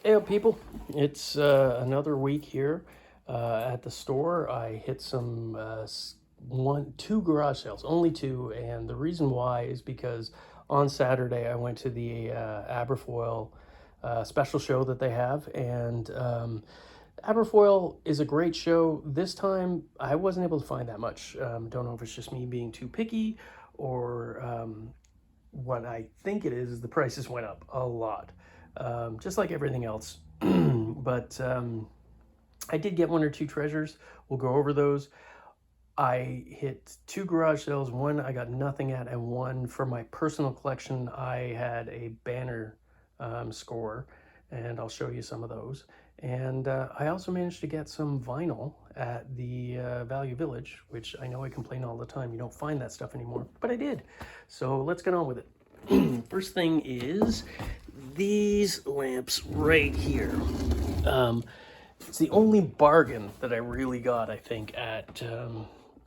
Hey up, people. It's another week here at the store. I hit some two garage sales, only two, and the reason why is because on Saturday I went to the Aberfoyle Special Show that they have, and Aberfoyle is a great show. This time I wasn't able to find that much. Don't know if it's just me being too picky or what I think it is the prices went up a lot, just like everything else. But I did get one or two treasures. We'll go over those. I hit two garage sales. One I got nothing at, and one for my personal collection. I had a banner score, and I'll show you some of those. And I also managed to get some vinyl at the Value Village, which I know I complain all the time. You don't find that stuff anymore, but I did. So let's get on with it. First thing is these lamps right here. It's the only bargain that I really got, I think, at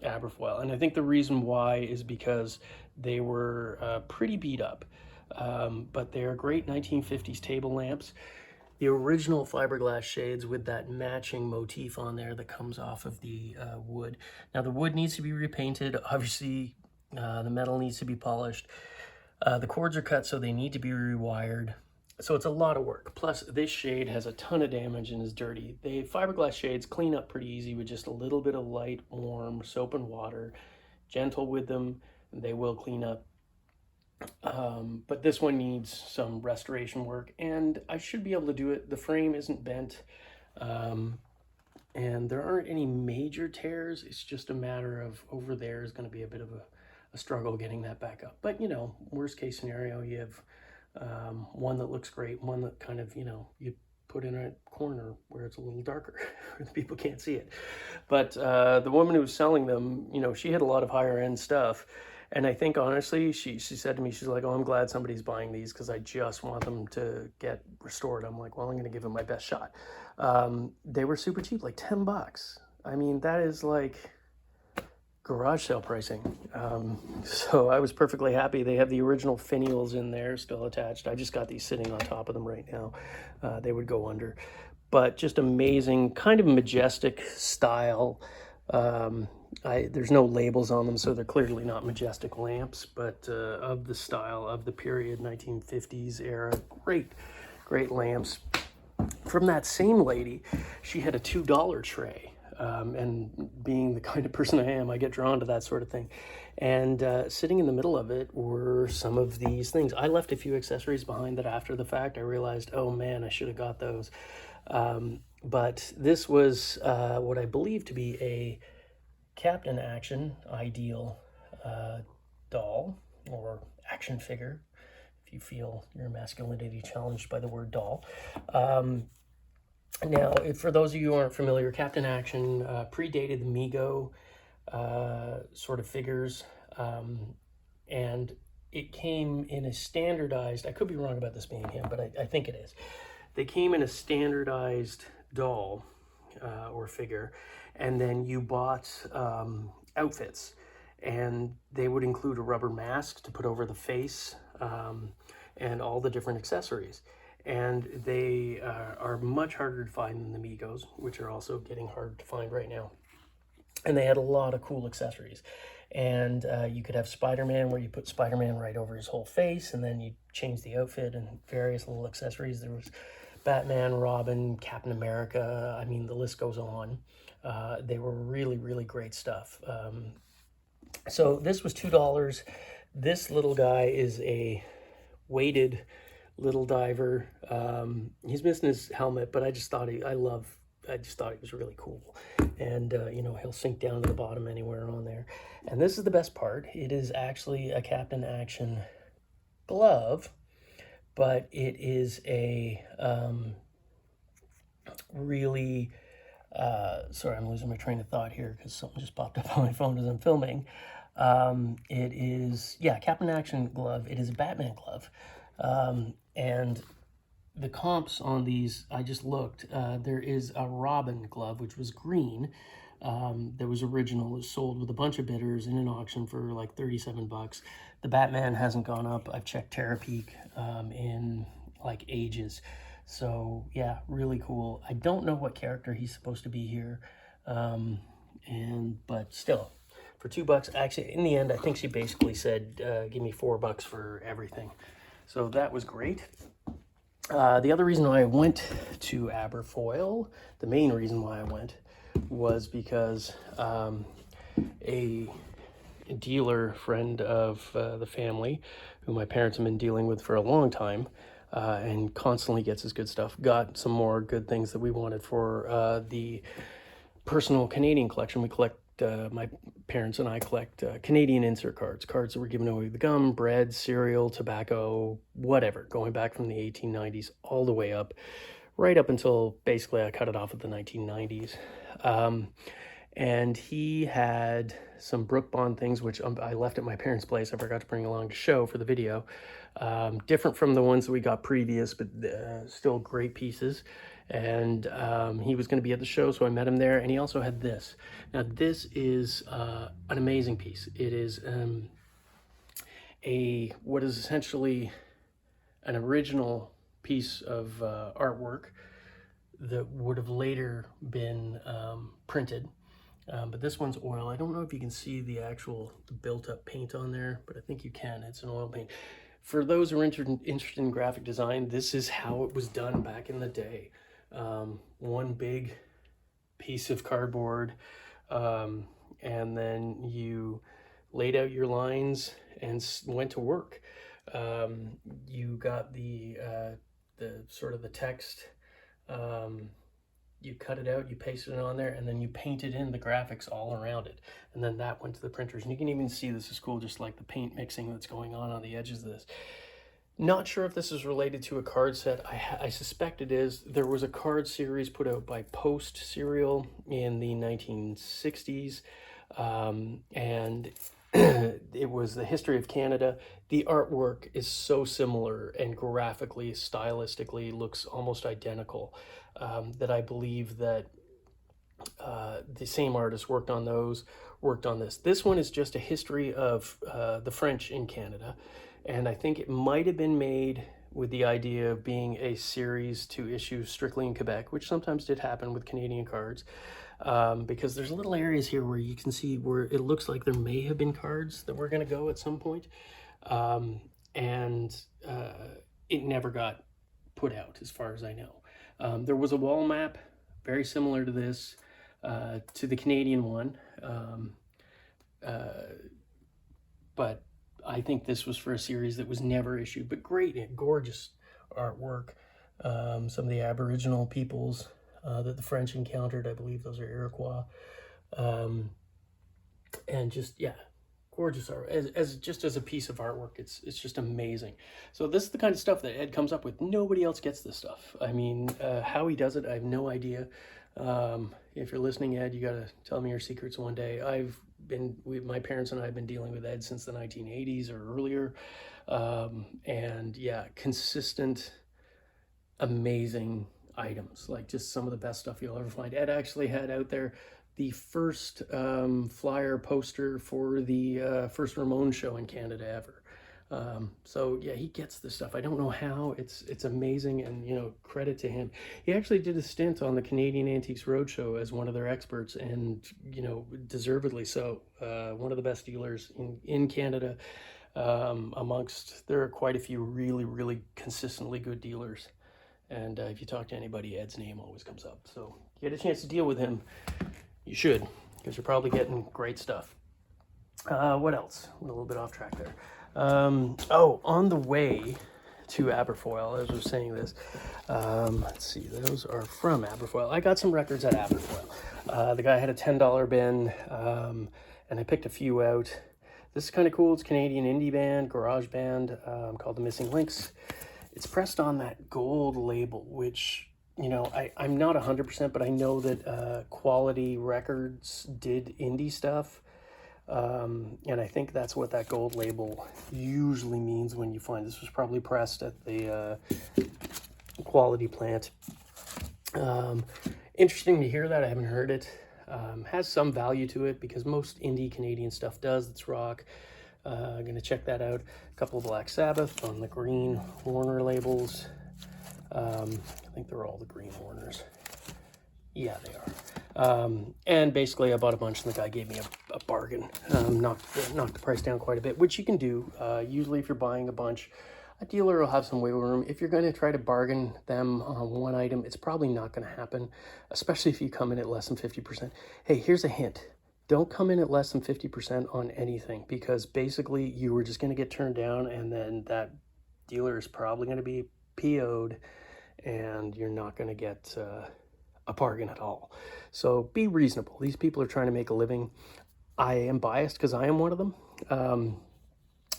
Aberfoyle. And I think the reason why is because they were pretty beat up. But they're great 1950s table lamps. The original fiberglass shades with that matching motif on there that comes off of the wood. Now the wood needs to be repainted. Obviously, the metal needs to be polished. The cords are cut, so they need to be rewired. So it's a lot of work. Plus, this shade has a ton of damage and is dirty. The fiberglass shades clean up pretty easy with just a little bit of light, warm soap and water. Gentle with them, they will clean up. But this one needs some restoration work, and I should be able to do it. The frame isn't bent, and there aren't any major tears. It's just a matter of over there is going to be a bit of a struggle getting that back up. But, you know, worst case scenario, you have one that looks great, one that kind of, you know, you put in a corner where it's a little darker where the people can't see it. But the woman who was selling them, you know, she had a lot of higher end stuff. And I think, honestly, she said to me, she's like, oh, I'm glad somebody's buying these because I just want them to get restored. I'm like, well, I'm going to give them my best shot. They were super cheap, like $10. I mean, that is like garage sale pricing. So I was perfectly happy. They have the original finials in there still attached. I just got these sitting on top of them right now. They would go under. But just amazing, kind of majestic style. There's no labels on them, so they're clearly not majestic lamps, but of the style of the period, 1950s era. Great lamps. From that same lady, she had a $2 tray. And being the kind of person I am, I get drawn to that sort of thing. And sitting in the middle of it were some of these things. I left a few accessories behind that after the fact I realized, oh man, I should have got those. But this was what I believe to be a Captain Action Ideal doll or action figure, if you feel your masculinity challenged by the word doll. Now, for those of you who aren't familiar, Captain Action predated the Mego sort of figures, and it came in a standardized, I could be wrong about this being him, but I think it is. They came in a standardized doll or figure, and then you bought outfits, and they would include a rubber mask to put over the face and all the different accessories. And they are much harder to find than the Migos, which are also getting hard to find right now. And they had a lot of cool accessories. And you could have Spider-Man, where you put Spider-Man right over his whole face, and then you change the outfit and various little accessories. There was Batman, Robin, Captain America. I mean, the list goes on. They were really great stuff. So this was $2. This little guy is a weighted little diver. He's missing his helmet, but I just thought he was really cool. And you know, he'll sink down to the bottom anywhere on there. And this is the best part. It is actually a Captain Action glove, but it is a really sorry, I'm losing my train of thought here because something just popped up on my phone as I'm filming. It is, yeah, Captain Action glove. It is a Batman glove. And the comps on these, I just looked, there is a Robin glove, which was green, that was original. It was sold with a bunch of bidders in an auction for like $37. The Batman hasn't gone up. I've checked Terapeak in like ages. So yeah, really cool. I don't know what character he's supposed to be here. But still, for $2, actually, in the end, I think she basically said, give me $4 for everything. So that was great. The other reason why I went to Aberfoyle, the main reason why I went, was because a dealer friend of the family, who my parents have been dealing with for a long time, and constantly gets us good stuff, got some more good things that we wanted for the personal Canadian collection. We collect, my parents and I collect Canadian insert cards, cards that were given away with gum, bread, cereal, tobacco, whatever, going back from the 1890s all the way up, right up until basically I cut it off at the 1990s. And he had some Brook Bond things, which I left at my parents' place. I forgot to bring along to show for the video. Different from the ones that we got previous, but still great pieces. And he was going to be at the show, so I met him there. And he also had this. Now, this is an amazing piece. It is what is essentially an original piece of artwork that would have later been printed. But this one's oil. I don't know if you can see the actual built-up paint on there, but I think you can. It's an oil paint. For those who are interested in graphic design, this is how it was done back in the day. One big piece of cardboard, and then you laid out your lines and went to work. You got the sort of the text. You cut it out, you pasted it on there, and then you painted in the graphics all around it. And then that went to the printers. And you can even see, this is cool, just like the paint mixing that's going on the edges of this. Not sure if this is related to a card set. I suspect it is. There was a card series put out by Post Cereal in the 1960s. And it was the history of Canada. The artwork is so similar, and graphically, stylistically looks almost identical, that I believe that the same artist worked on those, worked on this. This one is just a history of the French in Canada, and I think it might have been made with the idea of being a series to issue strictly in Quebec, which sometimes did happen with Canadian cards. Because there's little areas here where you can see where it looks like there may have been cards that were going to go at some point. And it never got put out, as far as I know. There was a wall map very similar to this, to the Canadian one. But I think this was for a series that was never issued, but great, gorgeous artwork. Some of the Aboriginal peoples that the French encountered, I believe those are Iroquois, and just, yeah, gorgeous art. Just as a piece of artwork, it's just amazing. So this is the kind of stuff that Ed comes up with. Nobody else gets this stuff. I mean, how he does it, I have no idea. If you're listening, Ed, you gotta tell me your secrets one day. My parents and I have been dealing with Ed since the 1980s or earlier, and yeah, consistent, amazing items, like just some of the best stuff you'll ever find. Ed actually had out there the first flyer poster for the first Ramones show in Canada ever. So yeah, he gets this stuff. I don't know how. It's amazing, and you know, credit to him. He actually did a stint on the Canadian Antiques Roadshow as one of their experts, and you know, deservedly so. One of the best dealers in Canada. There are quite a few really consistently good dealers. And if you talk to anybody, Ed's name always comes up. So if you get a chance to deal with him, you should, because you're probably getting great stuff. What else? I'm a little bit off track there. On the way to Aberfoyle, as I was saying this, let's see, those are from Aberfoyle. I got some records at Aberfoyle. The guy had a $10 bin, and I picked a few out. This is kind of cool. It's a Canadian indie band, garage band, called The Missing Links. It's pressed on that gold label, which, you know, I'm not 100%, but I know that Quality Records did indie stuff. And I think that's what that gold label usually means when you find this was probably pressed at the Quality plant. Interesting to hear that. I haven't heard it. Has some value to it because most indie Canadian stuff does. It's rock. I'm going to check that out. A couple of Black Sabbath on the green Warner labels. I think they're all the Green Warners. Yeah, they are. And basically I bought a bunch and the guy gave me a bargain. Knocked the price down quite a bit, which you can do. Usually if you're buying a bunch, a dealer will have some wiggle room. If you're going to try to bargain them on one item, it's probably not going to happen, especially if you come in at less than 50%. Hey, here's a hint. Don't come in at less than 50% on anything, because basically you were just going to get turned down, and then that dealer is probably going to be PO'd and you're not going to get a bargain at all. So be reasonable. These people are trying to make a living. I am biased because I am one of them.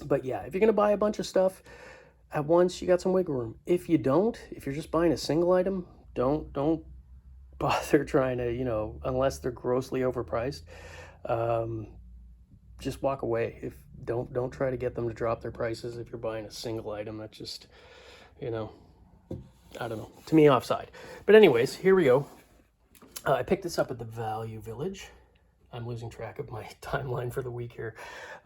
But yeah, if you're going to buy a bunch of stuff at once, you got some wiggle room. If you don't, if you're just buying a single item, don't bother trying to, you know, unless they're grossly overpriced. Just walk away. If don't try to get them to drop their prices if you're buying a single item. That's just, you know, I don't know, to me, offside. But anyways, here we go. I picked this up at the Value Village. I'm losing track of my timeline for the week here.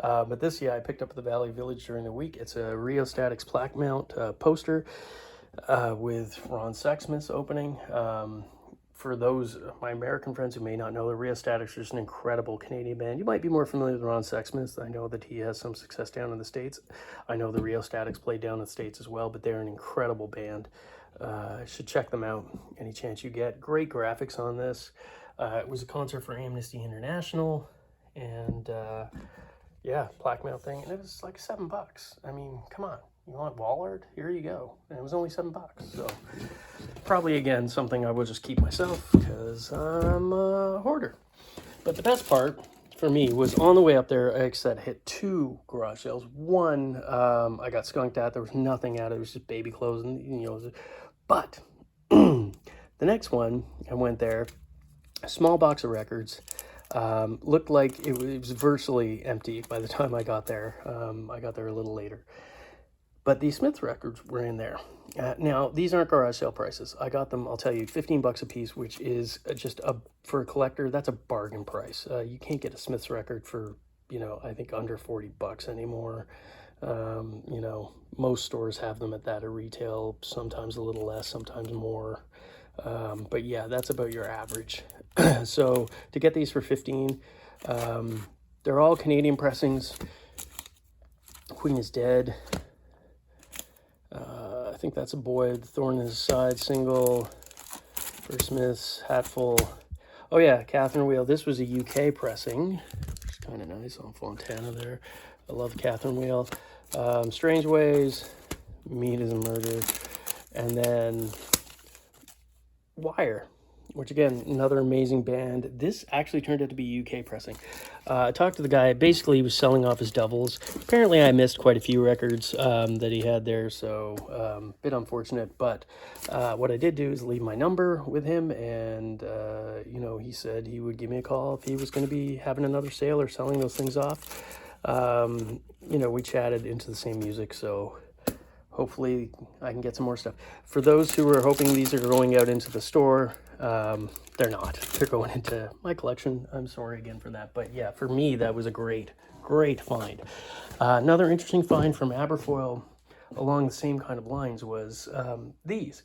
But this, yeah, I picked up at the Value Village during the week. It's a Rheostatics plaque mount poster with Ron Sexsmith's opening. For those, my American friends who may not know, the Rheostatics is an incredible Canadian band. You might be more familiar with Ron Sexsmith. I know that he has some success down in the States. I know the Rheostatics play down in the States as well, but they're an incredible band. Should check them out any chance you get. Great graphics on this. It was a concert for Amnesty International, and yeah, plaque mount thing, and it was like $7. I mean, come on, you want wall art? Here you go. And it was only $7. So probably again something I will just keep myself because I'm a hoarder. But the best part for me was on the way up there, like I said, hit 2 garage sales. One, I got skunked at. There was nothing at it. It was just baby clothes, and you know. But the next one, I went there. A small box of records. Looked like it was virtually empty by the time I got there. I got there a little later. But the Smith records were in there. Now, these aren't garage sale prices. I got them, I'll tell you, $15 a piece, which is just, for a collector, that's a bargain price. You can't get a Smith's record for, you know, I think under $40 anymore. You know, most stores have them at that at retail, sometimes a little less, sometimes more. But yeah, that's about your average. So to get these for 15, they're all Canadian pressings. Queen is Dead. I think that's a Boyd, Thorn in His Side single. For Smiths, Hatful. Oh yeah, Catherine Wheel. This was a UK pressing, which is kind of nice on Fontana there. I love Catherine Wheel. Strange Ways, Meat is a Murder, and then Wire, which again, another amazing band. This actually turned out to be UK pressing. I talked to the guy. Basically, he was selling off his doubles. Apparently, I missed quite a few records that he had there, so bit unfortunate. But what I did do is leave my number with him, and you know, he said he would give me a call if he was going to be having another sale or selling those things off. You know, we chatted into the same music, so hopefully I can get some more stuff. For those who are hoping these are going out into the store, they're not. They're going into my collection. I'm sorry again for that. But yeah, for me, that was a great find. Another interesting find from Aberfoyle along the same kind of lines was these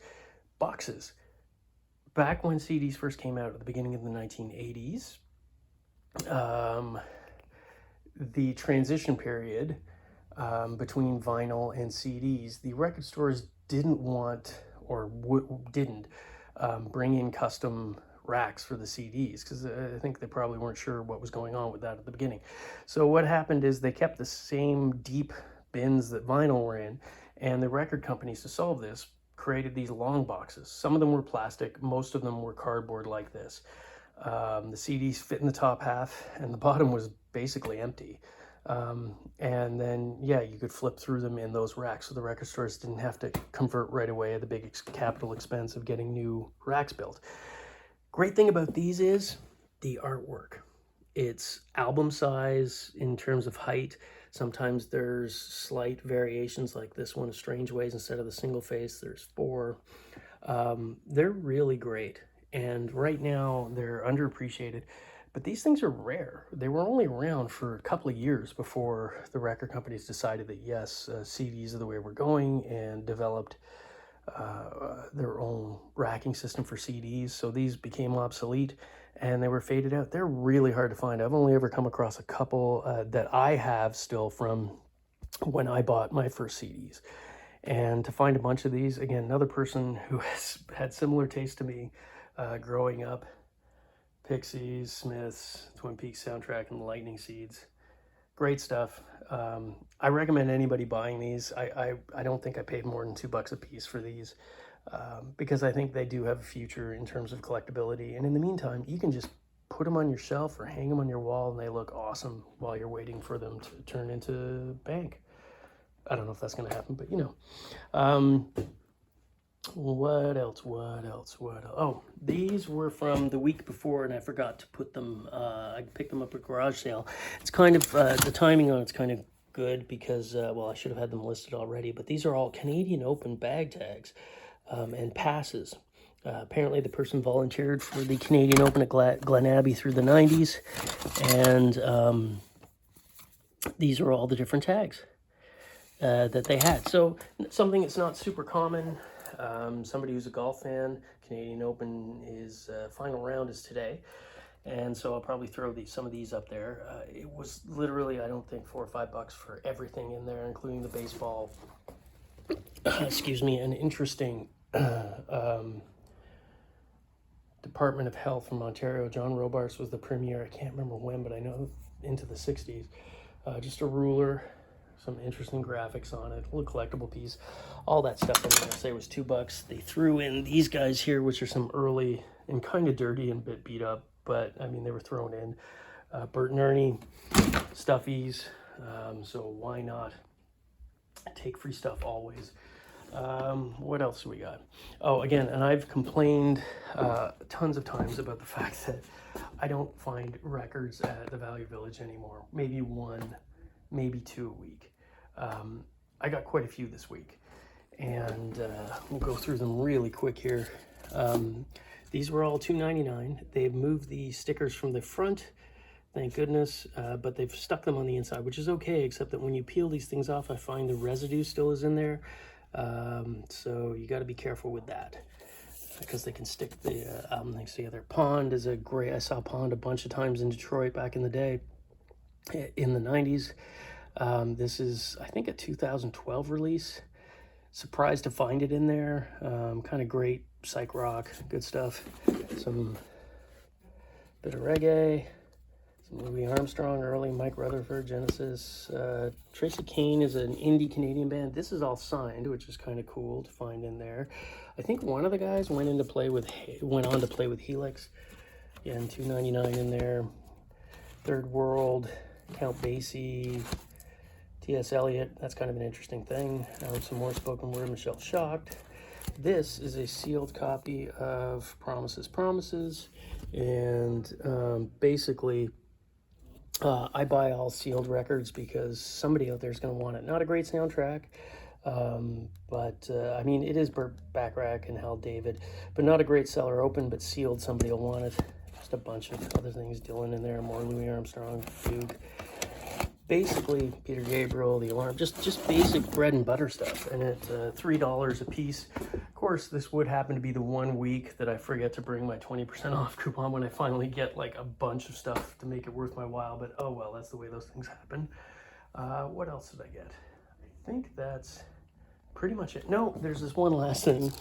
boxes. Back when CDs first came out at the beginning of the 1980s, the transition period between vinyl and CDs, the record stores didn't want or didn't bring in custom racks for the CDs because I think they probably weren't sure what was going on with that at the beginning. So what happened is they kept the same deep bins that vinyl were in, and the record companies, to solve this, created these long boxes. Some of them were plastic, most of them were cardboard like this. The CDs fit in the top half and the bottom was basically empty. And then, yeah, you could flip through them in those racks, so the record stores didn't have to convert right away at the big capital expense of getting new racks built. Great thing about these is the artwork. It's album size in terms of height. Sometimes there's slight variations, like this one, Strange Ways, instead of the single face, there's 4. They're really great. And right now they're underappreciated, but these things are rare. They were only around for a couple of years before the record companies decided that yes, CDs are the way we're going, and developed their own racking system for CDs. So these became obsolete and they were faded out. They're really hard to find. I've only ever come across a couple that I have still from when I bought my first CDs. And to find a bunch of these, again, another person who has had similar taste to me growing up, Pixies, Smiths, Twin Peaks soundtrack, and Lightning Seeds. Great stuff. I recommend anybody buying these. I don't think I paid more than $2 a piece for these because I think they do have a future in terms of collectability. And in the meantime, you can just put them on your shelf or hang them on your wall and they look awesome while you're waiting for them to turn into bank. I don't know if that's going to happen, but you know. What else? Oh, these were from the week before, and I forgot to put them. I picked them up at garage sale. It's kind of the timing on it's kind of good because well, I should have had them listed already. But these are all Canadian Open bag tags and passes. Apparently, the person volunteered for the Canadian Open at Glen Abbey through the '90s, and these are all the different tags that they had. So something that's not super common. Somebody who's a golf fan, Canadian Open is final round is today, and so I'll probably throw some of these up there. It was literally, I don't think, $4 or $5 for everything in there, including the baseball. Excuse me, an interesting Department of Health from Ontario. John Robarts was the premier. I can't remember when, but I know into the 60s. Just a ruler. Some interesting graphics on it, a little collectible piece, all that stuff I'm going to say was $2. They threw in these guys here, which are some early and kind of dirty and a bit beat up, but I mean, they were thrown in. Bert and Ernie, stuffies, so why not take free stuff always. What else do we got? Oh, again, and I've complained tons of times about the fact that I don't find records at the Value Village anymore. Maybe one, maybe two a week. I got quite a few this week, and we'll go through them really quick here. These were all $2.99. They've moved the stickers from the front, thank goodness, but they've stuck them on the inside, which is okay, except that when you peel these things off, I find the residue still is in there. So you got to be careful with that because they can stick the album things together. Pond is a great, I saw Pond a bunch of times in Detroit back in the day, in the 90s. This is, I think, a 2012 release. Surprised to find it in there. Kind of great psych rock, good stuff. Some bit of reggae, some Louis Armstrong, early Mike Rutherford, Genesis. Tracy Kane is an indie Canadian band. This is all signed, which is kind of cool to find in there. I think one of the guys went on to play with Helix. Yeah, and $2.99 in there. Third World, Count Basie, T.S. Eliot, that's kind of an interesting thing. Some more spoken word, Michelle Shocked. This is a sealed copy of Promises, and basically I buy all sealed records because somebody out there is going to want it. Not a great soundtrack, but I mean, it is Burt Bacharach and Hal David, but not a great seller. Open but sealed, somebody will want it. Just a bunch of other things, Dylan in there, more Louis Armstrong, Duke. Basically, Peter Gabriel, The Alarm, just basic bread and butter stuff, and at $3 a piece. Of course, this would happen to be the 1 week that I forget to bring my 20% off coupon when I finally get like a bunch of stuff to make it worth my while, but oh well, that's the way those things happen. What else did I get? I think that's pretty much it. No, there's this one last thing.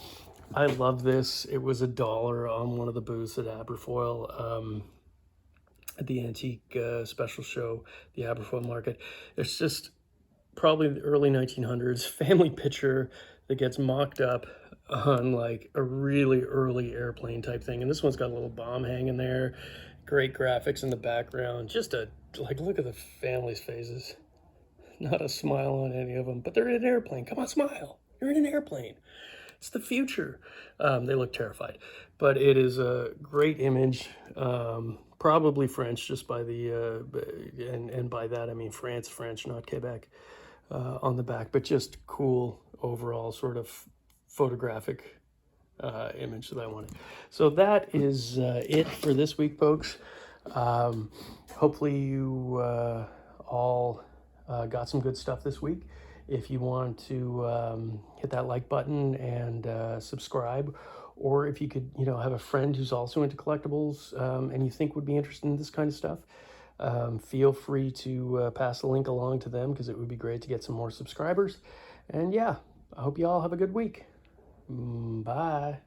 I love this. It was $1 on one of the booths at Aberfoyle. At the Antique Special Show, the Aberfoyle Market. It's just probably the early 1900s family picture that gets mocked up on like a really early airplane type thing. And this one's got a little bomb hanging there. Great graphics in the background. Just look at the family's faces. Not a smile on any of them, but they're in an airplane. Come on, smile. You're in an airplane. It's the future. They look terrified, but it is a great image. Probably French, just by the, and by that I mean France, French, not Quebec, on the back, but just cool overall sort of photographic image that I wanted. So that is it for this week, folks. Hopefully you all got some good stuff this week. if you want to hit that like button and subscribe, or if you could, have a friend who's also into collectibles and you think would be interested in this kind of stuff, feel free to pass the link along to them, because it would be great to get some more subscribers. And yeah, I hope you all have a good week. Bye.